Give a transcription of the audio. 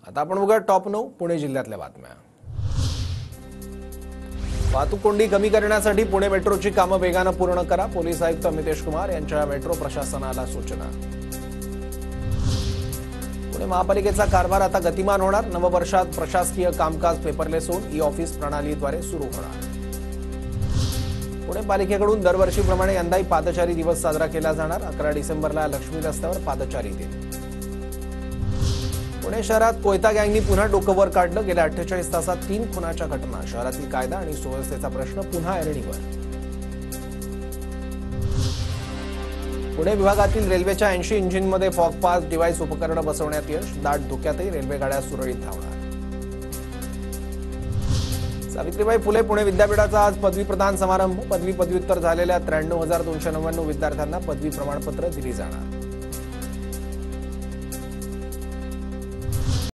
आता आपण बघूया टॉप 9 पुणे जिल्ह्यातल्या बातम्या। वाहतूक कोंडी कमी करण्यासाठी पुणे मेट्रोची कामं वेगाने पूर्ण करा, पोलीस आयुक्त अमितेश कुमार यांच्या मेट्रो प्रशासनाला सूचना। पुणे महापालिकेचा कारभार आता गतिमान होणार, नववर्षात प्रशासकीय कामकाज पेपरलेस होऊन ई-ऑफिस प्रणालीद्वारे सुरू होणार। पुणे पालिकेकडून दरवर्षीप्रमाणे यंदाही पादचारी दिवस साजरा केला जाणार, 11 डिसेंबरला लक्ष्मी रस्त्यावर पादचारी दिन। पुणे शहरात कोयता गँगनी पुन्हा डोकं वर काढलं, गेल्या 48 तासात 3 खुनाच्या घटना, शहरातील कायदा आणि सुव्यवस्थेचा प्रश्न पुन्हा ऐरणीवर। पुणे विभागातील रेल्वेच्या 80 इंजिनमध्ये फॉग पास डिव्हाइस उपकरण बसवण्यात यश, दाट धुक्यातही रेल्वे गाड्या सुरळीत धावणार। सावित्रीबाई फुले पुणे विद्यापीठाचा आज पदवी प्रदान समारंभ, पदवी पदव्युत्तर झालेल्या 93,299 विद्यार्थ्यांना पदवी प्रमाणपत्र दिली जाणार।